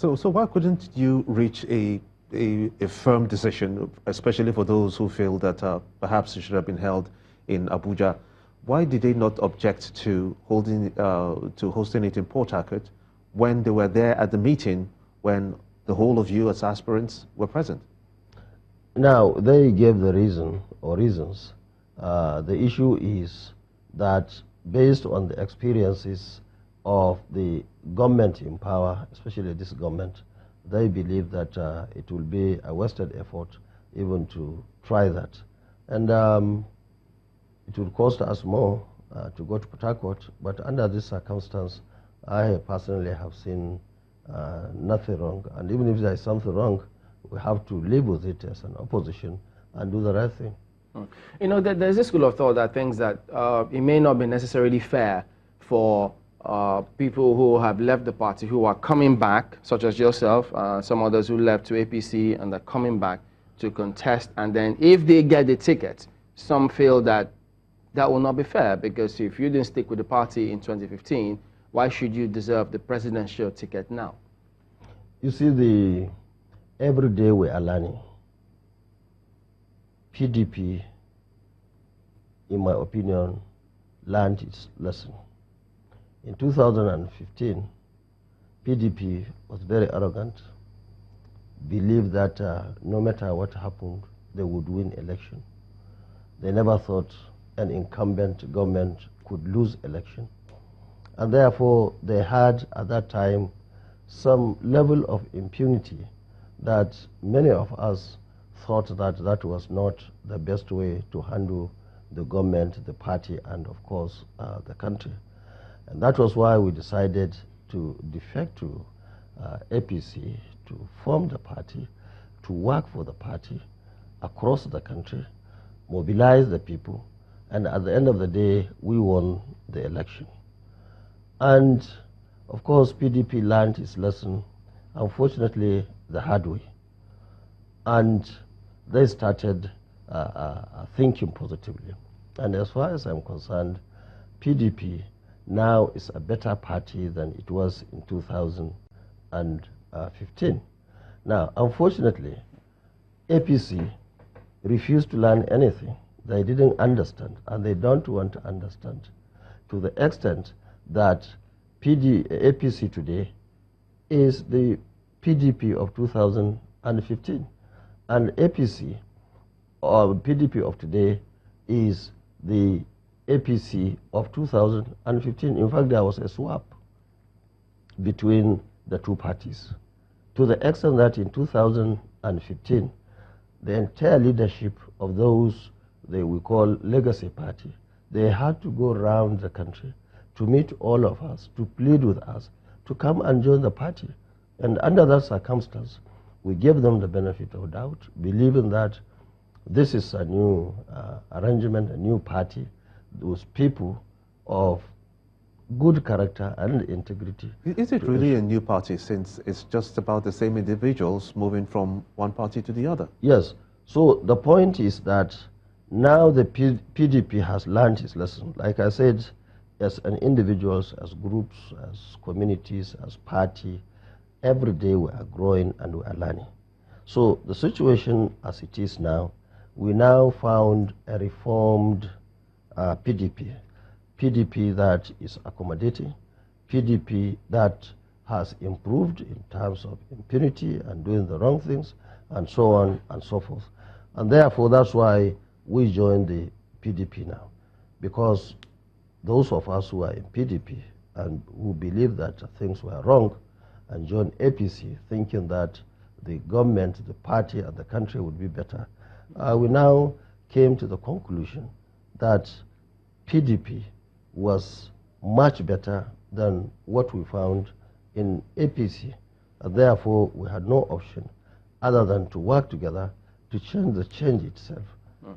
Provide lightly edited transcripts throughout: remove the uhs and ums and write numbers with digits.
So why couldn't you reach a firm decision, especially for those who feel that perhaps it should have been held in Abuja? Why did they not object to hosting it in Port Harcourt when they were there at the meeting when the whole of you as aspirants were present? Now, they gave the reason or reasons. The issue is that based on the experiences of the government in power, especially this government, they believe that it will be a wasted effort even to try that. And it will cost us more to go to Port Harcourt, but under this circumstance, I personally have seen nothing wrong. And even if there is something wrong, we have to live with it as an opposition and do the right thing. You know, there's a school of thought that thinks that it may not be necessarily fair for people who have left the party, who are coming back, such as yourself, some others who left to APC and are coming back to contest. And then if they get the ticket, some feel that that will not be fair, because if you didn't stick with the party in 2015, why should you deserve the presidential ticket now? You see, every day we are learning. PDP, in my opinion, learned its lesson. In 2015, PDP was very arrogant, believed that no matter what happened, they would win election. They never thought an incumbent government could lose election. And therefore, they had, at that time, some level of impunity that many of us thought that that was not the best way to handle the government, the party, and of course, the country. And that was why we decided to defect to APC, to form the party, to work for the party across the country, mobilize the people, and at the end of the day, we won the election. And of course, PDP learned its lesson, unfortunately, the hard way. And they started thinking positively. And as far as I'm concerned, PDP now is a better party than it was in 2015. Now, unfortunately, APC refused to learn anything. They didn't understand, and they don't want to understand, to the extent that APC today is the PDP of 2015. And APC, or PDP of today, is the APC of 2015. In fact, there was a swap between the two parties, to the extent that in 2015, the entire leadership of those we call legacy party, they had to go around the country to meet all of us, to plead with us, to come and join the party. And under that circumstance, we gave them the benefit of doubt, believing that this is a new arrangement, a new party, those people of good character and integrity. Is it really a new party, since it's just about the same individuals moving from one party to the other? Yes. So the point is that now the PDP has learned its lesson. Like I said, as an individuals, as groups, as communities, as party, every day we are growing and we are learning. So the situation as it is now, we now found a reformed PDP. PDP that is accommodating, PDP that has improved in terms of impunity and doing the wrong things, and so on and so forth. And therefore, that's why we joined the PDP now, because those of us who are in PDP and who believe that things were wrong and joined APC thinking that the government, the party, and the country would be better, we now came to the conclusion that PDP was much better than what we found in APC. And therefore, we had no option other than to work together to change the change itself.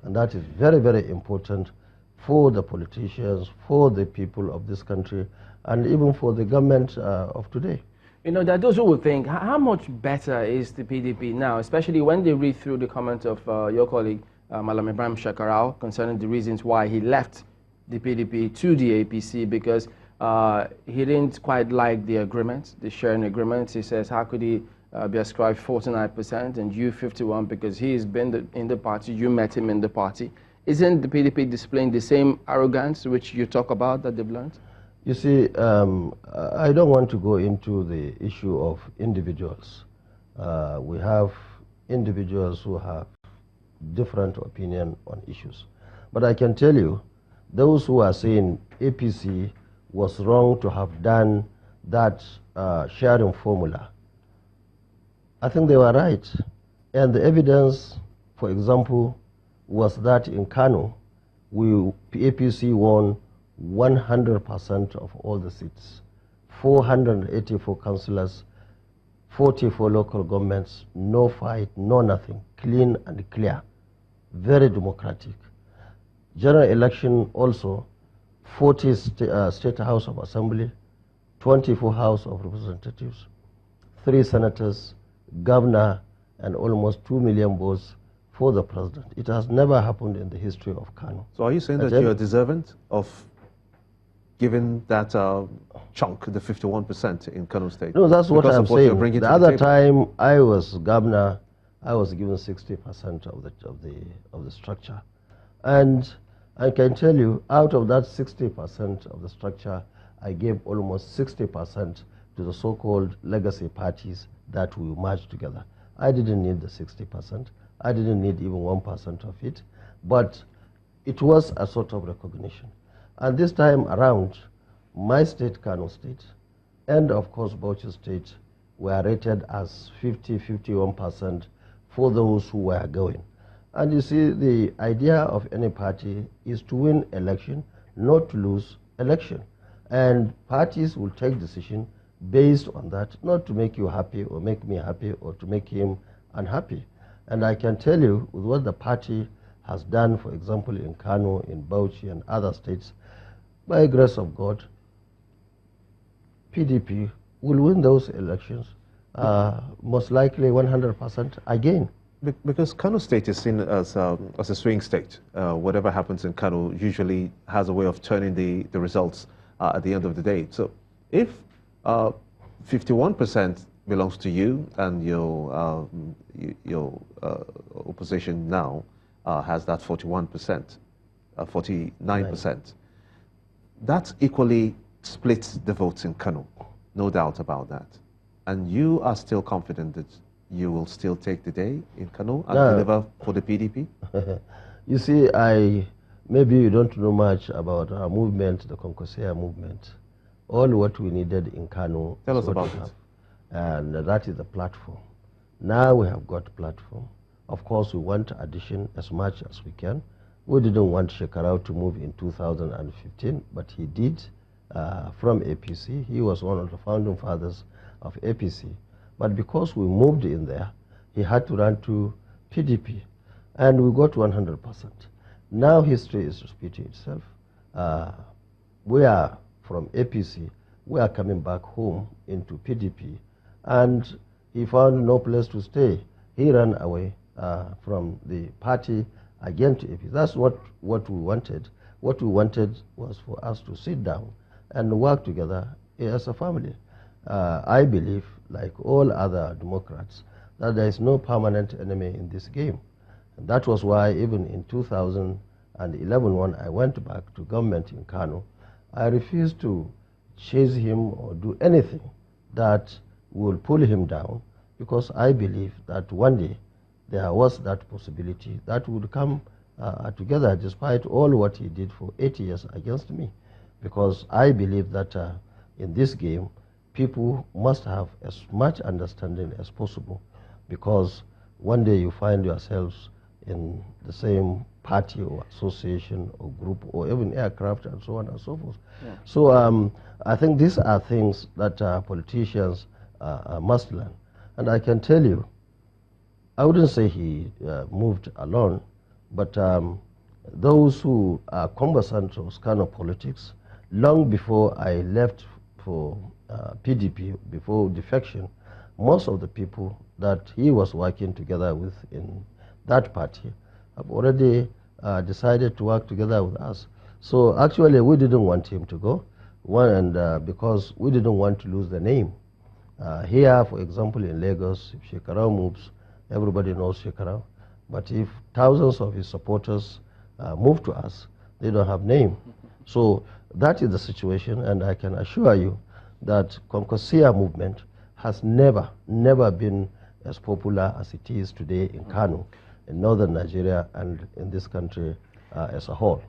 And that is very, very important for the politicians, for the people of this country, and even for the government of today. You know, there are those who will think, how much better is the PDP now, especially when they read through the comment of your colleague, Malam Ibrahim Shekarau, concerning the reasons why he left the PDP to the APC, because he didn't quite like the agreement, the sharing agreement. He says, how could he be ascribed 49% and you 51 because he's been in the party, you met him in the party. Isn't the PDP displaying the same arrogance which you talk about that they've learned? You see, I don't want to go into the issue of individuals. We have individuals who have different opinion on issues. But I can tell you, those who are saying APC was wrong to have done that sharing formula, I think they were right. And the evidence, for example, was that in Kano, APC won 100% of all the seats, 484 councillors, 44 local governments, no fight, no nothing, clean and clear, very democratic. General election also, 40 State House of Assembly, 24 House of Representatives, 3 senators, governor, and almost 2 million votes for the president. It has never happened in the history of Kano. So are you saying that you're deserving of giving that chunk, the 51% in Kano State? No, that's what I'm saying. The other time I was governor, I was given 60% of the structure. And I can tell you, out of that 60% of the structure, I gave almost 60% to the so-called legacy parties that we merged together. I didn't need the 60%. I didn't need even 1% of it. But it was a sort of recognition. And this time around, my state, Kano State, and of course Bauchi State, were rated as 50-51% for those who were going. And you see, the idea of any party is to win election, not to lose election. And parties will take decision based on that, not to make you happy or make me happy or to make him unhappy. And I can tell you, with what the party has done, for example, in Kano, in Bauchi, and other states, by the grace of God, PDP will win those elections, most likely 100% again. Because Kano State is seen as a swing state. Whatever happens in Kano usually has a way of turning the results at the end of the day. So if 51% belongs to you and your opposition now has that 41%, 49%, that equally splits the votes in Kano, no doubt about that. And you are still confident that you will still take the day in Kano and deliver for the PDP? You see, maybe you don't know much about our movement, the Kwankwaso movement. All what we needed in Kano. Tell us about it. And that is the platform. Now we have got platform. Of course, we want addition as much as we can. We didn't want Shekarau to move in 2015, but he did from APC. He was one of the founding fathers of APC. But because we moved in there, he had to run to PDP. And we got 100%. Now history is repeating itself. We are from APC. We are coming back home into PDP. And he found no place to stay. He ran away from the party again to APC. That's what we wanted. What we wanted was for us to sit down and work together as a family. I believe, like all other Democrats, that there is no permanent enemy in this game. And that was why even in 2011, when I went back to government in Kano, I refused to chase him or do anything that will pull him down, because I believe that one day there was that possibility that would come together despite all what he did for 8 years against me. Because I believe that in this game, people must have as much understanding as possible, because one day you find yourselves in the same party or association or group or even aircraft and so on and so forth. Yeah. So I think these are things that politicians must learn. And I can tell you, I wouldn't say he moved alone, but those who are conversant with kind of politics, long before I left for PDP, before defection, most of the people that he was working together with in that party have already decided to work together with us. So actually we didn't want him to go. Because we didn't want to lose the name. Here, for example, in Lagos, if Shekarau moves, everybody knows Shekarau. But if thousands of his supporters move to us, they don't have name. So that is the situation, and I can assure you that Kwankwaso movement has never been as popular as it is today in Kano, in northern Nigeria, and in this country as a whole.